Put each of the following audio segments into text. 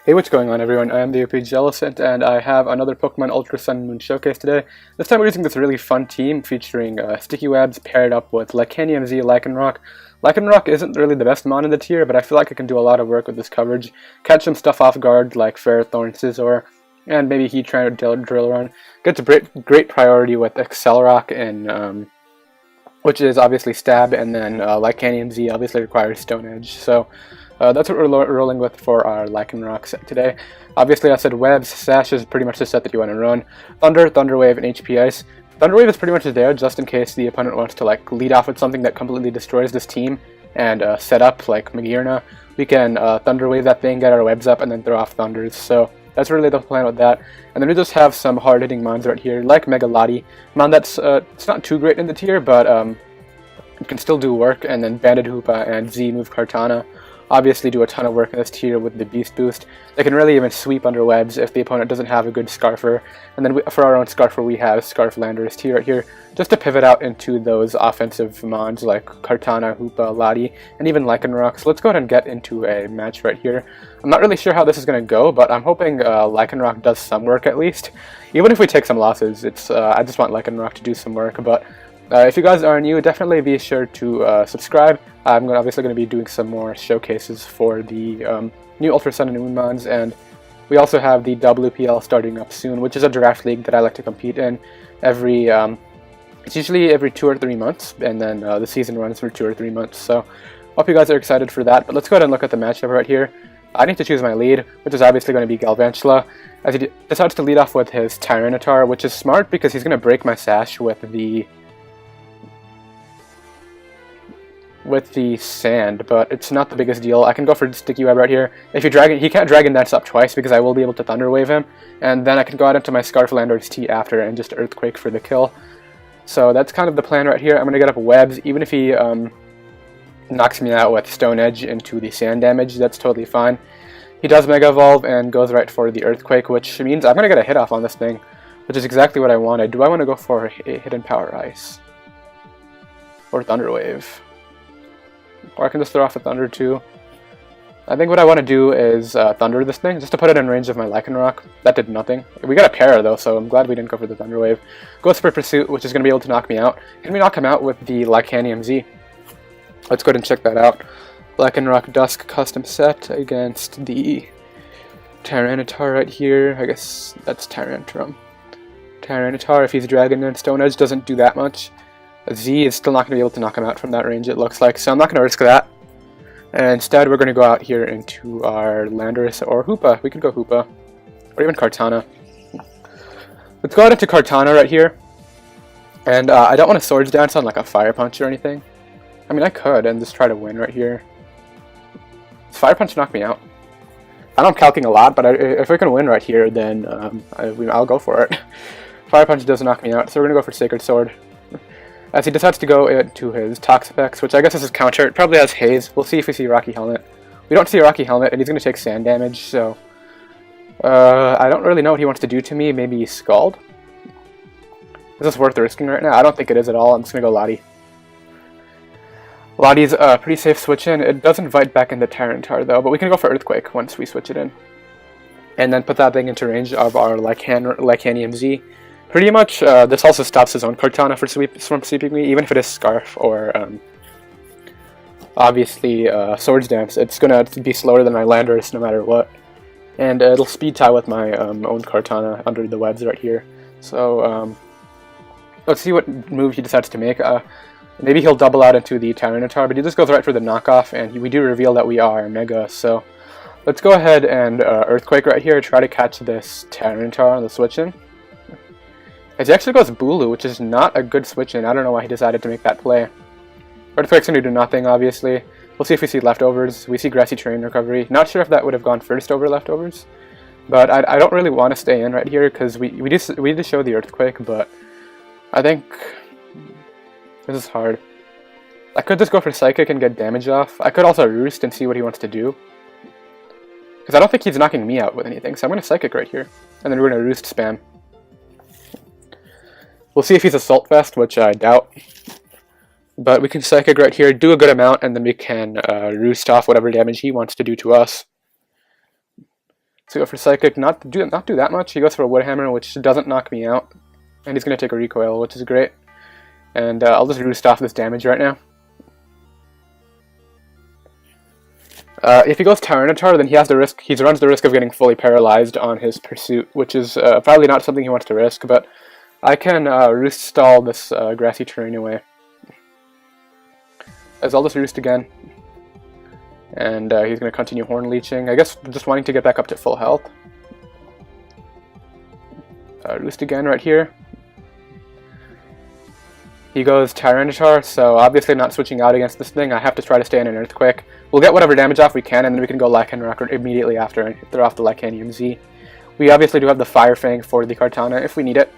Hey, what's going on, everyone? I am the OPJellicent, and I have another Pokemon Ultra Sun and Moon showcase today. This time we're using this really fun team featuring Sticky Webs paired up with Lycanium Z Lycanroc. Lycanroc isn't really the best mon in the tier, but I feel like it can do a lot of work with this coverage. Catch some stuff off guard like Ferrothorn, Scizor, and maybe Heat Trainer Drill Run. Gets great priority with Accelerock, and which is obviously Stab, and then Lycanium Z obviously requires Stone Edge. So that's what we're rolling with for our Lycanroc set today. Obviously, I said Webs, Sash is pretty much the set that you want to run. Thunder, Thunder Wave, and HP Ice. Thunder Wave is pretty much there just in case the opponent wants to like lead off with something that completely destroys this team and set up like Magearna. We can Thunder Wave that thing, get our Webs up, and then throw off Thunders. So that's really the plan with that. And then we just have some hard-hitting mons right here, like Mega Lottie. Mon that's it's not too great in the tier, but it can still do work. And then Banded Hoopa and Z Move Kartana obviously do a ton of work in this tier with the Beast Boost. They can really even sweep under Webs if the opponent doesn't have a good Scarfer. And then for our own Scarfer, we have Scarf Landorus T right here, just to pivot out into those offensive mons like Kartana, Hoopa, Lottie, and even Lycanroc. So let's go ahead and get into a match right here. I'm not really sure how this is going to go, but I'm hoping Lycanroc does some work at least. Even if we take some losses, I just want Lycanroc to do some work. But if you guys are new, definitely be sure to subscribe. I'm obviously going to be doing some more showcases for the new Ultra Sun and Moon mons, and we also have the WPL starting up soon, which is a draft league that I like to compete in every, it's usually every 2 or 3 months, and then the season runs for 2 or 3 months, so hope you guys are excited for that. But let's go ahead and look at the matchup right here. I need to choose my lead, which is obviously going to be Galvantula, as he decides to lead off with his Tyranitar, which is smart because he's going to break my Sash with the sand, but it's not the biggest deal. I can go for Sticky Web right here. If you drag it, he can't Dragon Dance up twice because I will be able to Thunder Wave him, and then I can go out into my Scarf Landorus T after and just Earthquake for the kill. So that's kind of the plan right here. I'm going to get up Webs, even if he knocks me out with Stone Edge into the sand damage, that's totally fine. He does Mega Evolve and goes right for the Earthquake, which means I'm going to get a hit off on this thing, which is exactly what I wanted. Do I want to go for a Hidden Power Ice? Or Thunder Wave? Or I can just throw off a Thunder too. I think what I want to do is Thunder this thing, just to put it in range of my Lycanroc. That did nothing. We got a Para though, so I'm glad we didn't go for the Thunder Wave. Goes for Pursuit, which is going to be able to knock me out. Can we knock him out with the Lycanium Z? Let's go ahead and check that out. Lycanroc Dusk custom set against the Tyranitar right here. I guess that's Tyrantrum. Tyranitar, if he's Dragon and Stone Edge, doesn't do that much. Z is still not going to be able to knock him out from that range, it looks like, so I'm not going to risk that. And instead, we're going to go out here into our Landorus or Hoopa. We could go Hoopa, or even Kartana. Let's go out into Kartana right here. And I don't want to Swords Dance on like a Fire Punch or anything. I mean, I could and just try to win right here. Does Fire Punch knock me out? I know I'm calcing a lot, but if we can win right here, then I'll go for it. Fire Punch does knock me out, so we're going to go for Sacred Sword. As he decides to go into his Toxapex, which I guess is his counter. It probably has Haze. We'll see if we see Rocky Helmet. We don't see a Rocky Helmet, and he's going to take sand damage, so I don't really know what he wants to do to me. Maybe Scald? Is this worth risking right now? I don't think it is at all. I'm just going to go Lottie. Lottie's a pretty safe switch in. It does invite back into Tyranitar, though, but we can go for Earthquake once we switch it in. And then put that thing into range of our Lycanium Z. Pretty much, this also stops his own Kartana from sweeping me, even if it is Scarf or, obviously, Swords Dance. It's gonna be slower than my Landorus no matter what. And it'll speed tie with my own Kartana under the Webs right here. So, let's see what move he decides to make. Maybe he'll double out into the Tyranitar, but he just goes right for the knockoff, and we do reveal that we are Mega, so let's go ahead and Earthquake right here, try to catch this Tyranitar on the switch-in. As he actually goes Bulu, which is not a good switch-in. I don't know why he decided to make that play. Earthquake's going to do nothing, obviously. We'll see if we see Leftovers. We see Grassy Terrain Recovery. Not sure if that would have gone first over Leftovers. But I don't really want to stay in right here, because we did show the Earthquake, but I think this is hard. I could just go for Psychic and get damage off. I could also Roost and see what he wants to do, because I don't think he's knocking me out with anything, so I'm going to Psychic right here. And then we're going to Roost spam. We'll see if he's Assault Vest, which I doubt. But we can Psychic right here, do a good amount, and then we can Roost off whatever damage he wants to do to us. to go for Psychic, not do that much. He goes for a Woodhammer, which doesn't knock me out. And he's going to take a Recoil, which is great. And I'll just roost off this damage right now. If he goes Tyranitar, then he runs the risk of getting fully paralyzed on his Pursuit, which is probably not something he wants to risk, but I can roost stall this grassy terrain away. As I'll just roost again. And he's going to continue Horn Leeching. I guess just wanting to get back up to full health. Roost again right here. He goes Tyranitar, so obviously not switching out against this thing. I have to try to stay in an Earthquake. We'll get whatever damage off we can, and then we can go Lycanroc immediately after and throw off the Lycanium Z. We obviously do have the Fire Fang for the Kartana if we need it.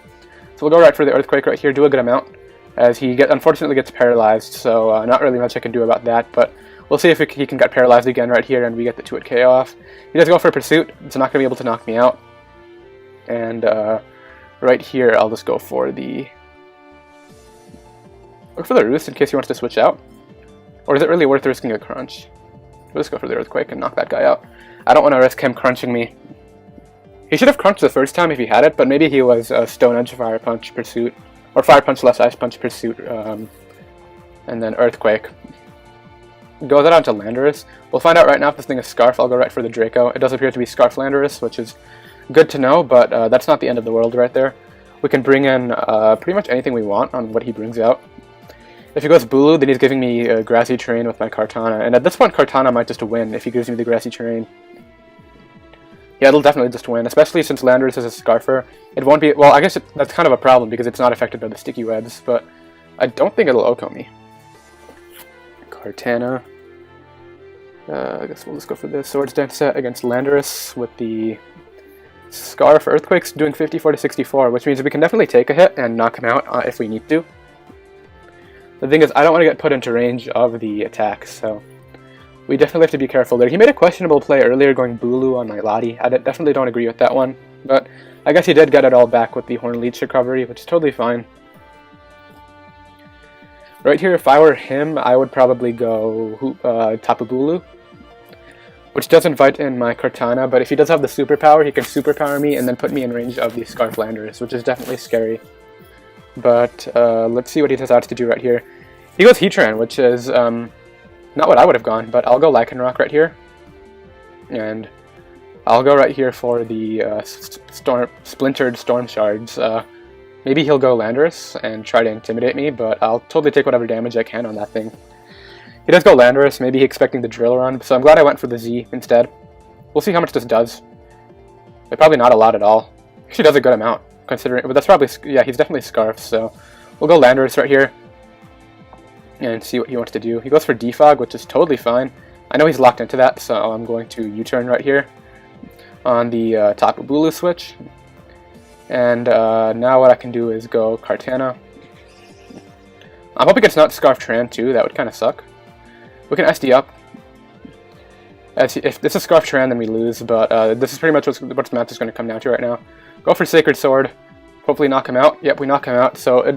So we'll go right for the Earthquake right here, do a good amount, as he unfortunately gets paralyzed, so not really much I can do about that, but we'll see if he can get paralyzed again right here and we get the 2-hit KO off. He does go for Pursuit, it's not going to be able to knock me out. And right here I'll just go for the... Look for the Roost in case he wants to switch out. Or is it really worth risking a Crunch? We'll just go for the Earthquake and knock that guy out. I don't want to risk him crunching me. He should have crunched the first time if he had it, but maybe he was Stone Edge, Fire Punch, Pursuit. Or Fire Punch less Ice Punch, Pursuit, and then Earthquake. Go that on to Landorus. We'll find out right now if this thing is Scarf. I'll go right for the Draco. It does appear to be Scarf Landorus, which is good to know, but that's not the end of the world right there. We can bring in pretty much anything we want on what he brings out. If he goes Bulu, then he's giving me a Grassy Terrain with my Kartana, and at this point Kartana might just win if he gives me the Grassy Terrain. Yeah, it'll definitely just win, especially since Landorus is a Scarfer. It won't be... Well, I guess that's kind of a problem because it's not affected by the Sticky Webs, but I don't think it'll Oko me. Kartana. I guess we'll just go for the Swords Dance set against Landorus with the Scarf. Earthquake's doing 54 to 64, which means we can definitely take a hit and knock him out if we need to. The thing is, I don't want to get put into range of the attack, so we definitely have to be careful there. He made a questionable play earlier going Bulu on my Lottie. I definitely don't agree with that one, but I guess he did get it all back with the Horn Leech recovery, which is totally fine. Right here, if I were him, I would probably go Tapu Bulu, which does invite in my Kartana, but if he does have the superpower, he can superpower me and then put me in range of the Scarf Landorus, which is definitely scary. But let's see what he decides to do right here. He goes Heatran, which is not what I would have gone, but I'll go Lycanroc right here. And I'll go right here for the Splintered Stormshards. Maybe he'll go Landorus and try to intimidate me, but I'll totally take whatever damage I can on that thing. He does go Landorus, maybe he's expecting the Drill Run, so I'm glad I went for the Z instead. We'll see how much this does. But probably not a lot at all. Actually does a good amount, considering, but that's probably, yeah, he's definitely Scarf, so we'll go Landorus right here and see what he wants to do. He goes for Defog, which is totally fine. I know he's locked into that, so I'm going to U-turn right here on the Tapu Bulu switch. And now what I can do is go Kartana. I'm hoping it's not Scarf Tran too, that would kind of suck. We can SD up. If this is Scarf Tran, then we lose, but this is pretty much what the match is going to come down to right now. Go for Sacred Sword. Hopefully knock him out. Yep, we knock him out, so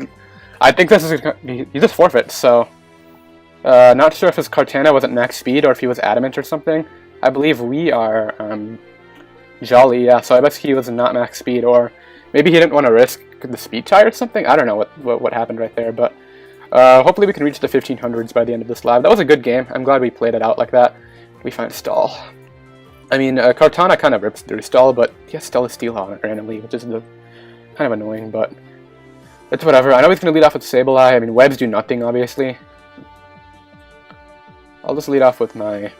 I think this is going to be... He just forfeits, so... not sure if his Kartana wasn't max speed or if he was adamant or something. I believe we are Jolly, yeah, so I bet he was not max speed, or maybe he didn't want to risk the speed tie or something. I don't know what happened right there, but hopefully we can reach the 1500s by the end of this live. That was a good game. I'm glad we played it out like that. We find Stall. I mean, Kartana kind of rips through Stall, but he has Stella Steel on it randomly, which is kind of annoying, but it's whatever. I know he's going to lead off with Sableye. I mean, Webs do nothing, obviously. I'll just lead off with my...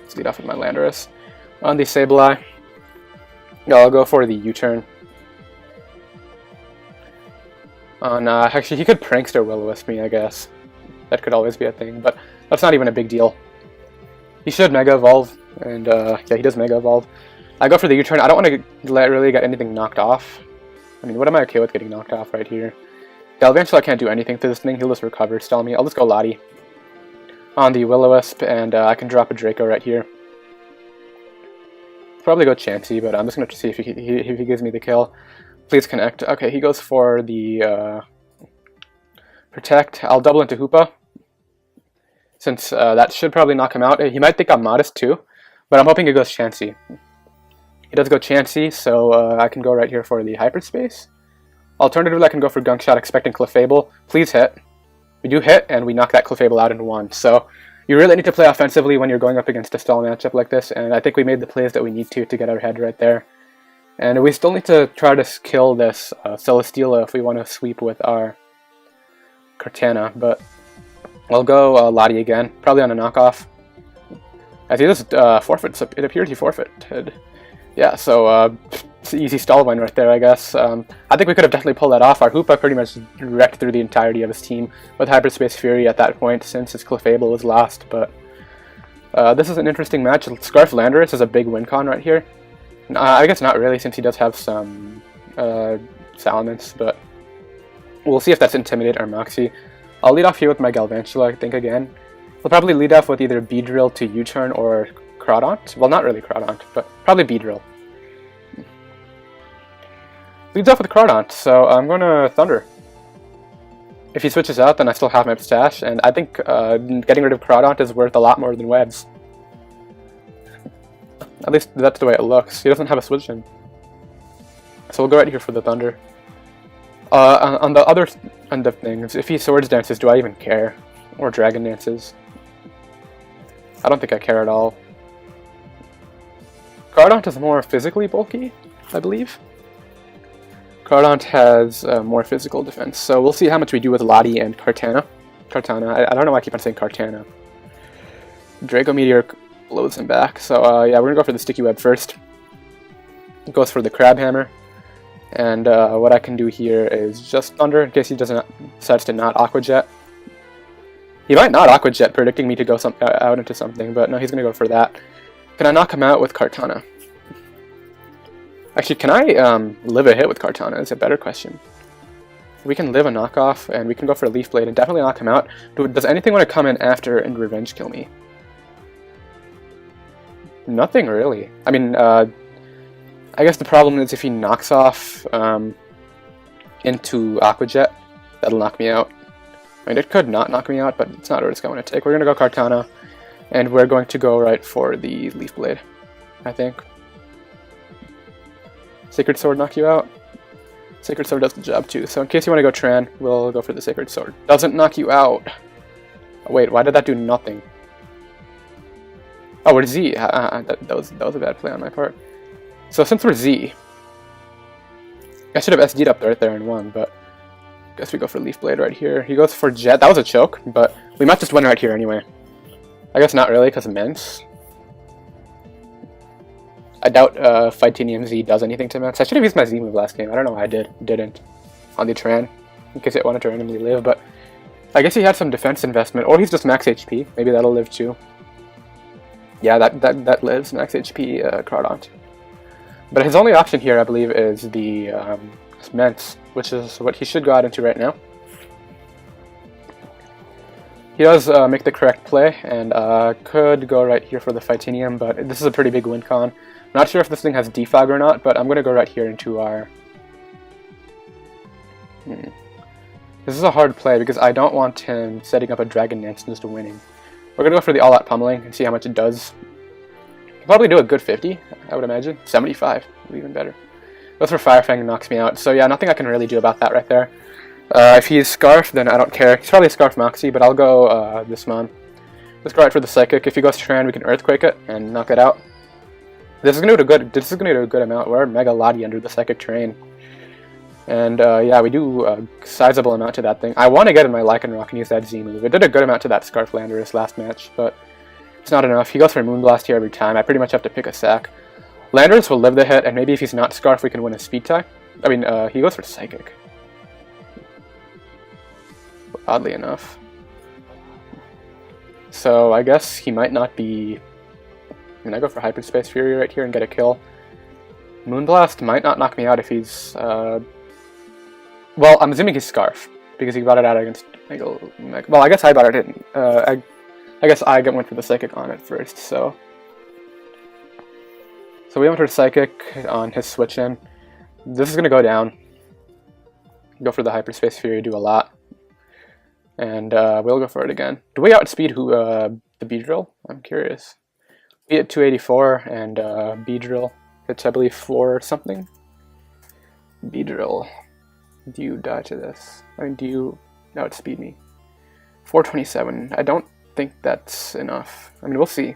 Let's lead off with my Landorus. On the Sableye, I'll go for the U-turn. Actually, he could Prankster Will-O-Wisp me, I guess. That could always be a thing, but that's not even a big deal. He should Mega Evolve, and yeah, he does Mega Evolve. I go for the U-turn. I don't want to really get anything knocked off. I mean, what am I okay with getting knocked off right here? Galvantula can't do anything to this thing. He'll just recover, stall me. I'll just go Lottie on the Will-O-Wisp, and I can drop a Draco right here. Probably go Chansey, but I'm just going to see if he gives me the kill. Please connect. Okay, he goes for the Protect. I'll double into Hoopa, since that should probably knock him out. He might think I'm modest too, but I'm hoping it goes Chansey. He does go Chansey, so I can go right here for the hyperspace. Alternatively, I can go for Gunk Shot, expecting Clefable. Please hit. We do hit, and we knock that Clefable out in one. So you really need to play offensively when you're going up against a stall matchup like this, and I think we made the plays that we need to get our head right there. And we still need to try to kill this Celesteela if we want to sweep with our Kartana, but I'll go Lottie again, probably on a knockoff. As he just forfeits, it appears he forfeited. Yeah, so it's an easy stall win right there, I guess. I think we could have definitely pulled that off. Our Hoopa pretty much wrecked through the entirety of his team with Hyperspace Fury at that point since his Clefable was lost, but this is an interesting match. Scarf Landorus is a big win con right here. I guess not really, since he does have some Salamence, but we'll see if that's Intimidate or Moxie. I'll lead off here with my Galvantula, I think, again. We'll probably lead off with either Beedrill to U-turn or Crawdaunt. Well, not really Crawdaunt, but probably Beedrill. Leads off with Crawdaunt, so I'm going to Thunder. If he switches out, then I still have my stash, and I think getting rid of Crawdaunt is worth a lot more than Webs. At least that's the way it looks. He doesn't have a switch in. So we'll go right here for the Thunder. On the other end of things, if he Swords Dances, do I even care? Or Dragon Dances? I don't think I care at all. Crawdaunt is more physically bulky, I believe. Crawdaunt has more physical defense, so we'll see how much we do with Lottie and Kartana. I don't know why I keep on saying Kartana. Draco Meteor blows him back, so yeah, we're gonna go for the Sticky Web first. It goes for the Crab Hammer, and what I can do here is just Thunder in case he decides to not Aqua Jet. He might not Aqua Jet, predicting me to go out into something, but no, he's gonna go for that. Can I knock him out with Kartana? Actually, can I live a hit with Kartana is a better question. We can live a knockoff, and we can go for a Leaf Blade and definitely knock him out. Does anything want to come in after and revenge kill me? Nothing really. I mean, I guess the problem is if he knocks off into Aqua Jet, that'll knock me out. I mean, it could not knock me out, but it's not what it's going to take. We're going to go Kartana, and we're going to go right for the Leaf Blade, I think. Sacred Sword knock you out? Sacred Sword does the job too, so in case you want to go Tran, we'll go for the Sacred Sword. Doesn't knock you out! Oh, wait, why did that do nothing? Oh, we're Z. That was a bad play on my part. So since we're Z, I should have SD'd up right there and won, but I guess we go for Leaf Blade right here. He goes for Jet. That was a choke, but we might just win right here anyway. I guess not really, because Mence. I doubt Lycanium Z does anything to Mence. I should have used my Z move last game. I don't know why I didn't on the Tran, in case it wanted to randomly live, but I guess he had some defense investment, or he's just max HP. Maybe that'll live too. Yeah, that lives, max HP Crawdaunt. But his only option here, I believe, is the Mence, which is what he should go out into right now. He does make the correct play, and could go right here for the Lycanium, but this is a pretty big win con. Not sure if this thing has defog or not, but I'm going to go right here into our... This is a hard play because I don't want him setting up a Dragon Dance and just winning. We're going to go for the all-out pummeling and see how much it does. He'll probably do a good 50, I would imagine. 75, even better. Goes for Fire Fang and knocks me out. So yeah, nothing I can really do about that right there. If he's Scarf, then I don't care. He's probably a Scarf Moxie, but I'll go this Mon. Let's go right for the Psychic. If he goes Tran, we can Earthquake it and knock it out. This is gonna do a good amount. We're Mega Lottie under the Psychic Train. And yeah, we do a sizable amount to that thing. I want to get in my Lycanroc and use that Z move. It did a good amount to that Scarf Landorus last match, but it's not enough. He goes for Moonblast here every time. I pretty much have to pick a sack. Landorus will live the hit, and maybe if he's not Scarf, we can win a speed tie. I mean, he goes for Psychic. Oddly enough. So I guess he might not be... I mean, I go for Hyperspace Fury right here and get a kill. Moonblast might not knock me out if he's... Well, I'm assuming he's Scarf, because he got it out against Mega... Well, I guess I got it in. I guess I went for the Psychic on it first, so... So we went for Psychic on his switch in. This is going to go down. Go for the Hyperspace Fury, do a lot. And we'll go for it again. Do we outspeed the Beedrill? I'm curious. Be at 284, and B-Drill hits, I believe, 4 or something. B-Drill. Do you die to this? I mean, do you... No, outspeed me. 427. I don't think that's enough. I mean, we'll see.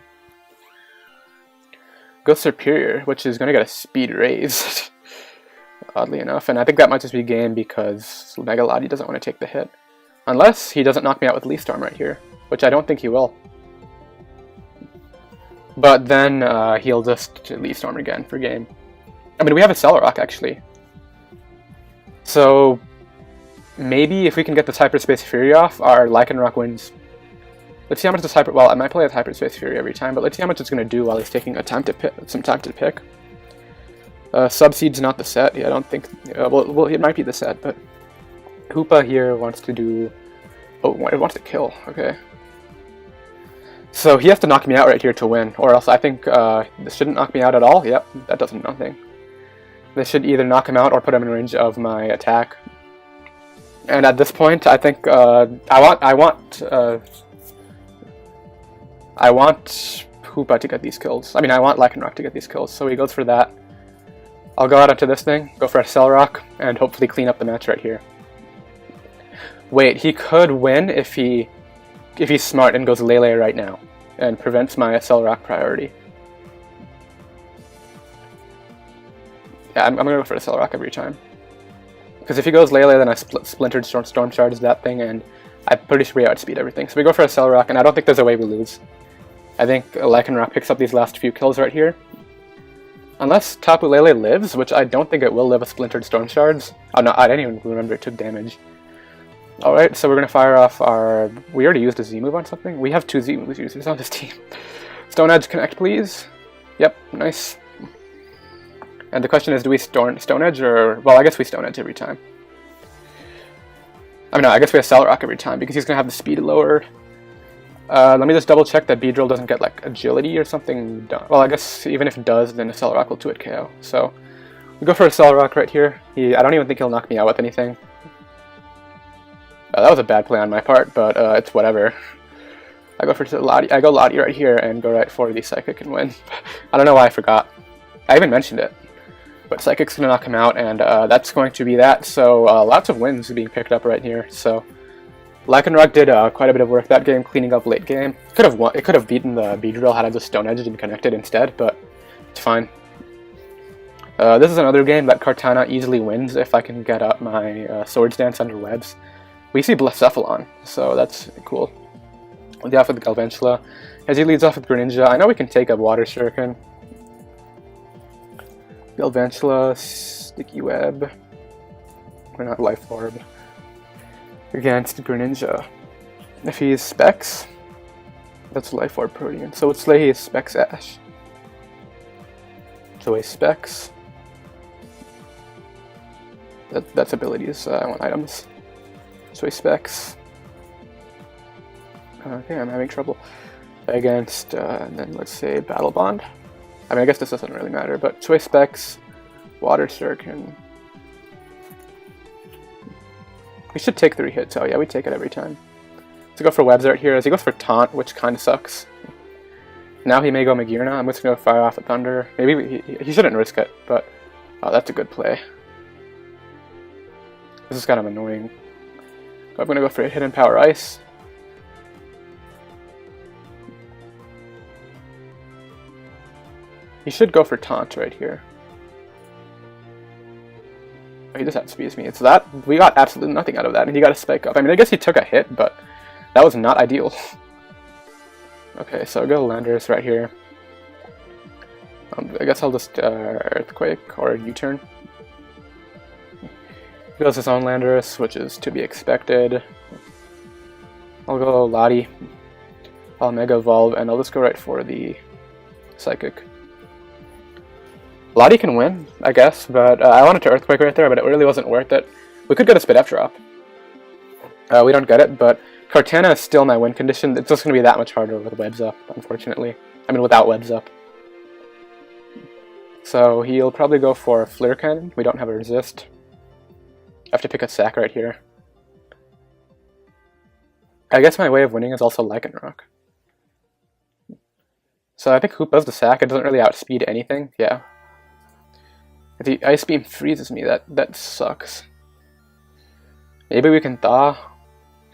Go Superior, which is going to get a speed raise, oddly enough. And I think that might just be game because Mega Lottie doesn't want to take the hit. Unless he doesn't knock me out with Leaf Storm right here, which I don't think he will. But then he'll just Leaf Storm again for game. I mean, we have a Celerock, actually. So maybe if we can get this Hyperspace Fury off, our Lycanroc wins. Let's see how much this well, I might play with Hyperspace Fury every time, but let's see how much it's going to do while he's taking some time to pick. Subseed's not the set. Yeah, I don't think... well, it might be the set, but... Hoopa here wants to do... Oh, it wants to kill. Okay. So he has to knock me out right here to win, or else I think this shouldn't knock me out at all. Yep, that does nothing. This should either knock him out or put him in range of my attack. And at this point, I think I want Hoopa to get these kills. I mean, I want Lycanroc to get these kills, so he goes for that. I'll go out onto this thing, go for a Celerock, and hopefully clean up the match right here. Wait, he could win if he's smart and goes Lele right now, and prevents my Celerock priority. Yeah, I'm gonna go for the Celerock every time. Because if he goes Lele, then I Splintered Stormshards that thing, and I'm pretty sure we outspeed everything. So we go for a Celerock, and I don't think there's a way we lose. I think Lycanroc picks up these last few kills right here. Unless Tapu Lele lives, which I don't think it will live with Splintered Stormshards. Oh no, I didn't even remember it took damage. Alright, so we're going to fire off our... We already used a Z move on something? We have 2 Z moves users on this team. Stone Edge connect, please. Yep, nice. And the question is, do we Stone Edge or... Well, I guess we Stone Edge every time. I mean, no, I guess we have Celerock every time because he's going to have the speed lowered. Let me just double check that B-Drill doesn't get, like, agility or something done. Well, I guess even if it does, then the Celerock will 2-hit KO. So, we go for a Celerock right here. I don't even think he'll knock me out with anything. That was a bad play on my part, but it's whatever. I go for Lottie. I go Lottie right here and go right for the Psychic and win. I don't know why I forgot. I even mentioned it. But Psychic's going to knock him out, and that's going to be that. So lots of wins being picked up right here. So Lycanroc did quite a bit of work that game, cleaning up late game. It could have beaten the B-Drill had I just Stone Edged and connected instead, but it's fine. This is another game that Kartana easily wins if I can get up my Swords Dance under webs. We see Blacephalon, so that's cool. We'll off with Galvantula. As he leads off with Greninja, I know we can take a Water Shuriken. Galvantula, Sticky Web. Or not Life Orb. Against Greninja. If he's Specs, that's Life Orb Protean. So let's say he's Specs Ash. So a Specs. That's abilities, I want items. So Specs. Okay, I'm having trouble. Against, then let's say Battle Bond. I mean, I guess this doesn't really matter, but Choice Specs, Water Shuriken. We should take 3 hits, oh yeah, we take it every time. Let's go for Webs right here, as he goes for Taunt, which kind of sucks. Now he may go Magearna. I'm just going to fire off a Thunder. Maybe he shouldn't risk it, but that's a good play. This is kind of annoying. I'm going to go for a Hidden Power Ice. He should go for Taunt right here. Oh, he just outspeeds me. So that, we got absolutely nothing out of that, and he got a Spike Up. I mean, I guess he took a hit, but that was not ideal. Okay, so I'll go Landorus right here. I guess I'll just Earthquake or U-turn. He goes his own Landorus, which is to be expected. I'll go Lottie. I'll Mega Evolve, and I'll just go right for the Psychic. Lottie can win, I guess, but I wanted to Earthquake right there, but it really wasn't worth it. We could get a Spit-F drop. We don't get it, but Kartana is still my win condition. It's just going to be that much harder with Webs Up, unfortunately. I mean, without Webs Up. So he'll probably go for Flare Cannon. We don't have a resist. I have to pick a sack right here. I guess my way of winning is also Lycanroc. So I think Hoop does the sack. It doesn't really outspeed anything. Yeah. If the Ice Beam freezes me, that sucks. Maybe we can thaw.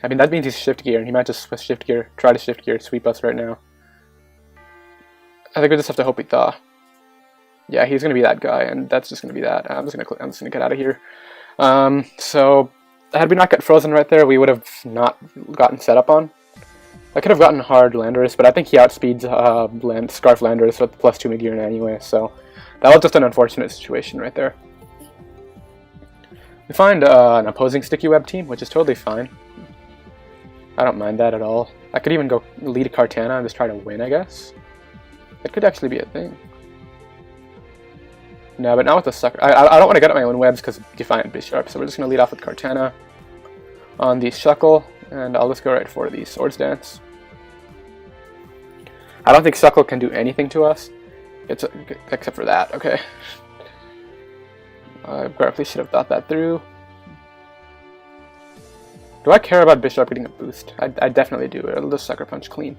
I mean, that means he's shift gear, and he might just shift gear, try to shift gear, sweep us right now. I think we just have to hope we thaw. Yeah, he's gonna be that guy, and that's just gonna be that. I'm just gonna get out of here. So had we not got frozen right there, we would have not gotten set up on. I could have gotten hard Landorus, but I think he outspeeds Scarf Landorus with the +2 mid-gear anyway, so that was just an unfortunate situation right there. We find an opposing Sticky Web team, which is totally fine. I don't mind that at all. I could even go lead Kartana and just try to win, I guess. It could actually be a thing. No, but not with the sucker. I don't want to get at my own webs because Defiant Bisharp, so we're just going to lead off with Kartana on the Shuckle, and I'll just go right for the Swords Dance. I don't think Shuckle can do anything to us, except for that, okay. I probably should have thought that through. Do I care about Bisharp getting a boost? I definitely do. It'll just Sucker Punch clean.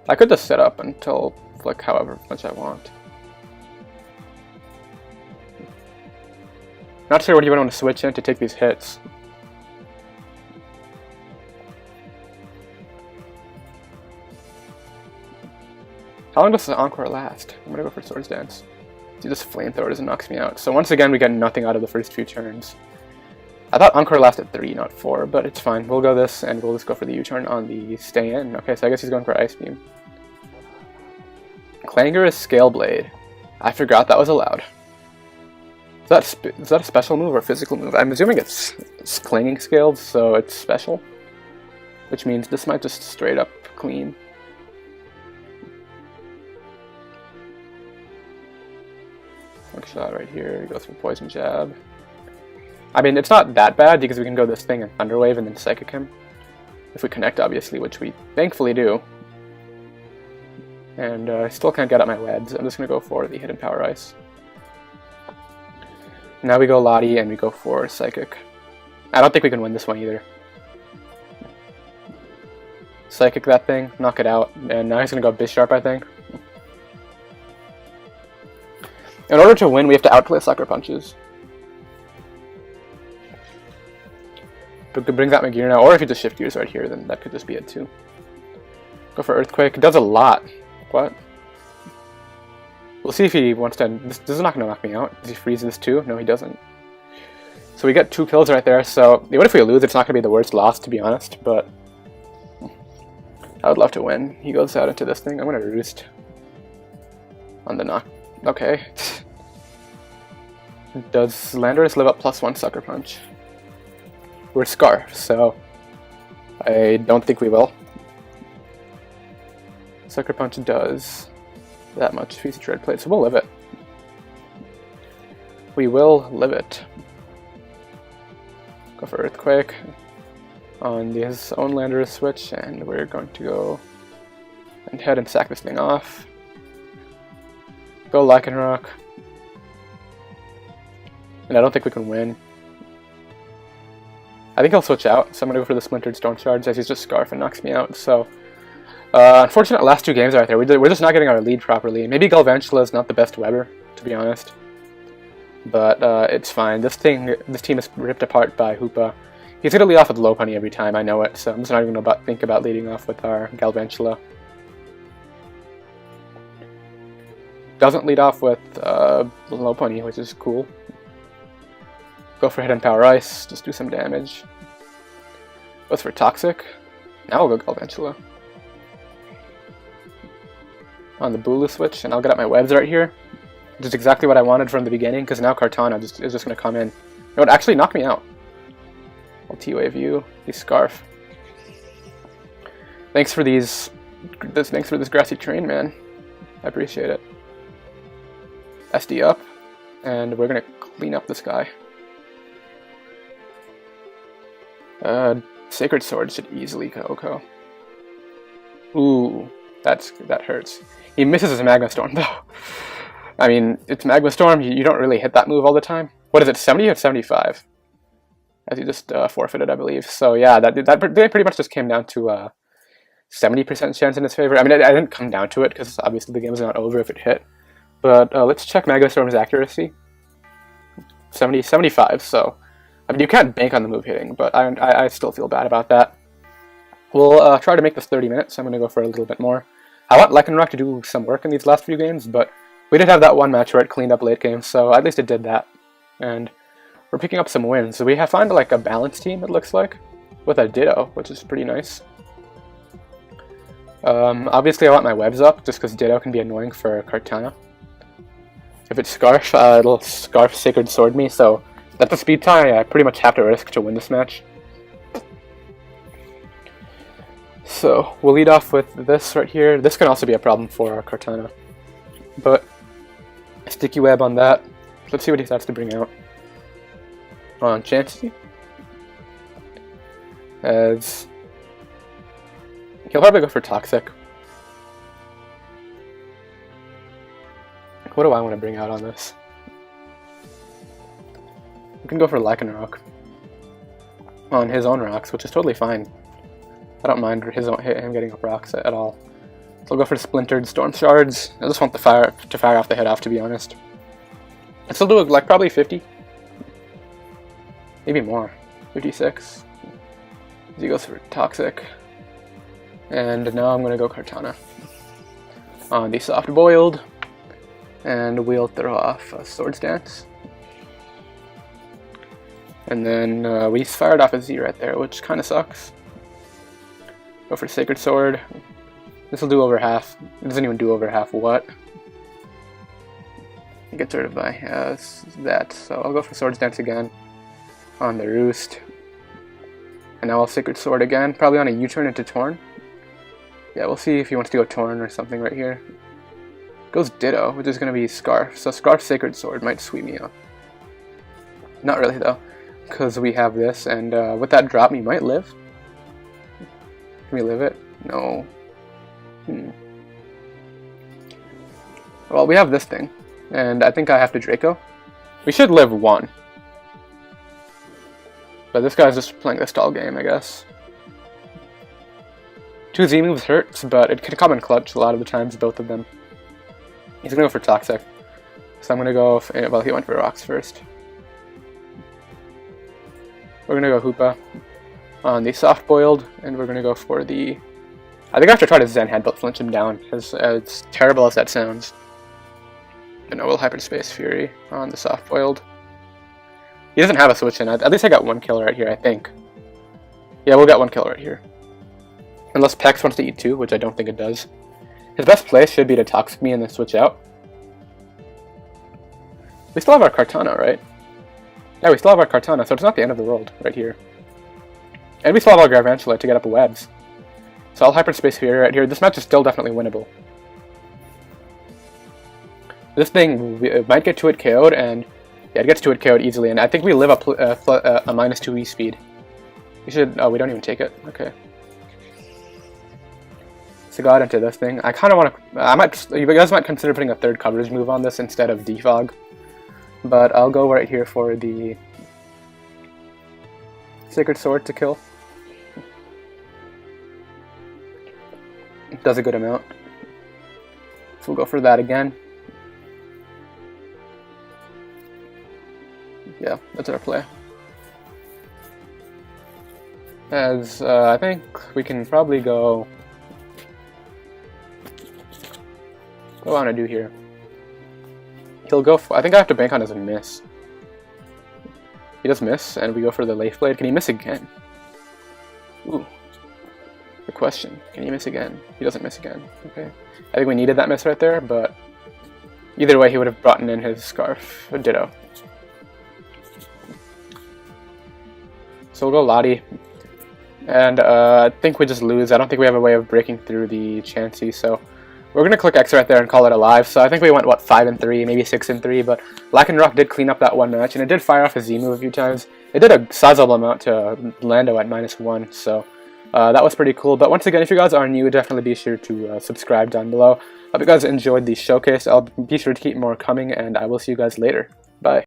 I could just set up until, like, however much I want. Not sure what you want to switch in to take these hits. How long does the Encore last? I'm gonna go for Swords Dance. He just flamethrowers and knocks me out. So once again, we get nothing out of the first few turns. I thought Encore lasted 3, not 4, but it's fine. We'll go this, and we'll just go for the U-turn on the Stay In. Okay, so I guess he's going for Ice Beam. Clanger is Scale Blade. I forgot that was allowed. Is that a special move or a physical move? I'm assuming it's clanging scaled, so it's special. Which means this might just straight up clean. Quick shot right here, he goes for Poison Jab. I mean, it's not that bad because we can go this thing and Thunder Wave and then Psychic him. If we connect, obviously, which we thankfully do. And I still can't get at my webs. I'm just going to go for the Hidden Power Ice. Now we go Lottie and we go for Psychic. I don't think we can win this one either. Psychic that thing, knock it out, and now he's going to go Bisharp, I think. In order to win, we have to outplay Sucker Punches. But it brings out my gear now, or if you just shift gears right here, then that could just be it too. Go for Earthquake. It does a lot. What? We'll see if he wants to. This is not going to knock me out. Does he freeze this too? No, he doesn't. So we get 2 kills right there. So even if we lose, it's not going to be the worst loss, to be honest. But I would love to win. He goes out into this thing. I'm going to Roost on the knock. Okay. Does Landorus live up +1 Sucker Punch? We're Scarf, so I don't think we will. Sucker Punch does that much piece of Dread Plate, so we'll live it. We will live it. Go for Earthquake on his own Landorus switch, and we're going to go and head and sack this thing off. Go Lycanroc. And I don't think we can win. I think he'll switch out, so I'm going to go for the Splintered Stormshards as he's just Scarf and knocks me out. So, unfortunate last 2 games right there. We're just not getting our lead properly. Maybe Galvantula is not the best Weber, to be honest. But it's fine. This team is ripped apart by Hoopa. He's going to lead off with Low Pony every time, I know it. So I'm just not even going to think about leading off with our Galvantula. Doesn't lead off with Low Pony, which is cool. Go for Hidden Power Ice, just do some damage. Goes for Toxic. Now we'll go Galvantula. On the Bulu switch, and I'll get out my webs right here. Which is exactly what I wanted from the beginning, because now Kartana is just going to come in. It would actually knock me out. I'll T-Wave you. He's Scarf. Thanks for this grassy terrain, man. I appreciate it. SD up, and we're going to clean up this guy. Sacred Sword should easily KO. Ooh, that hurts. He misses his Magma Storm though. I mean, it's Magma Storm, you don't really hit that move all the time. What is it, 70 or 75? as he just forfeited, I believe. So yeah, that pretty much just came down to 70% chance in his favor. I mean, I didn't come down to it because obviously the game's not over if it hit. But let's check Magastorm's accuracy. 75. So I mean, you can't bank on the move hitting, but I still feel bad about that. We'll try to make this 30 minutes. I'm going to go for a little bit more. I want Lycanroc to do some work in these last few games, but we did have that one match where it cleaned up late game, so at least it did that. And we're picking up some wins. So we have found like a balanced team, it looks like, with a Ditto, which is pretty nice. Obviously I want my webs up, just because Ditto can be annoying for Kartana. If it's Scarf, it'll Scarf Sacred Sword me, so that's a speed tie I pretty much have to risk to win this match. So we'll lead off with this right here. This can also be a problem for our Kartana. But Sticky Web on that. Let's see what he has to bring out. On Chansey. As he'll probably go for Toxic. What do I want to bring out on this? We can go for Lycanroc on his own rocks, which is totally fine. I don't mind him getting up rocks at all. So I'll go for Splintered Stormshards. I just want to fire off the head off, to be honest. I'll still do like probably 50. Maybe more. 56. He goes for Toxic. And now I'm going to go Kartana on the Soft Boiled. And we'll throw off a Swords Dance. And then we fired off a Z right there, which kind of sucks. Go for Sacred Sword. This will do over half. It doesn't even do over half what. It gets rid of my that. So I'll go for Swords Dance again on the Roost. And now I'll Sacred Sword again, probably on a U-turn into Torn. Yeah, we'll see if he wants to go Torn or something right here. Goes Ditto, which is going to be Scarf. So Scarf Sacred Sword might sweep me up. Not really though, because we have this, and with that drop we might live. Can we live it? No. Well, we have this thing, and I think I have to Draco. We should live one. But this guy's just playing the stall game, I guess. 2 Z moves hurts, but it can come in clutch a lot of the times, both of them. He's gonna go for Toxic. So I'm gonna go, well, he went for Rocks first. We're gonna go Hoopa on the Soft Boiled, and we're gonna go for the... I think I have to try to Zen Headbutt flinch him down, because as terrible as that sounds. But no, we'll Hyperspace Fury on the Soft Boiled. He doesn't have a switch in. At least I got 1 kill right here, I think. Yeah, we'll get 1 kill right here. Unless Pex wants to eat 2, which I don't think it does. His best play should be to Toxic me and then switch out. We still have our Kartana, right? Yeah, we still have our Kartana, so it's not the end of the world right here. And we still have our Garvantula to get up webs. So I'll Hyperspace Fury right here. This match is still definitely winnable. This thing might get to it KO'd, and yeah, it gets to it KO'd easily, and I think we live up a -2 E speed. We should... oh, we don't even take it. Okay. So got into this thing. I kind of want to... you guys might consider putting a 3rd coverage move on this instead of Defog. But I'll go right here for the Sacred Sword to kill. It does a good amount. So we'll go for that again. Yeah, that's our play. As I think we can probably go... what do I want to do here? He'll go for... I think I have to bank on his miss. He does miss, and we go for the Leaf Blade. Can he miss again? Ooh. Good question. Can he miss again? He doesn't miss again. Okay. I think we needed that miss right there, but... either way, he would have brought in his Scarf. Ditto. So we'll go Lottie. And I think we just lose. I don't think we have a way of breaking through the Chansey, so... we're going to click X right there and call it a live. So I think we went, what, 5-3, maybe 6-3, but Lycanroc did clean up that one match, and it did fire off a Z move a few times. It did a sizable amount to Lando at -1, so that was pretty cool. But once again, if you guys are new, definitely be sure to subscribe down below. Hope you guys enjoyed the showcase. I'll be sure to keep more coming, and I will see you guys later. Bye.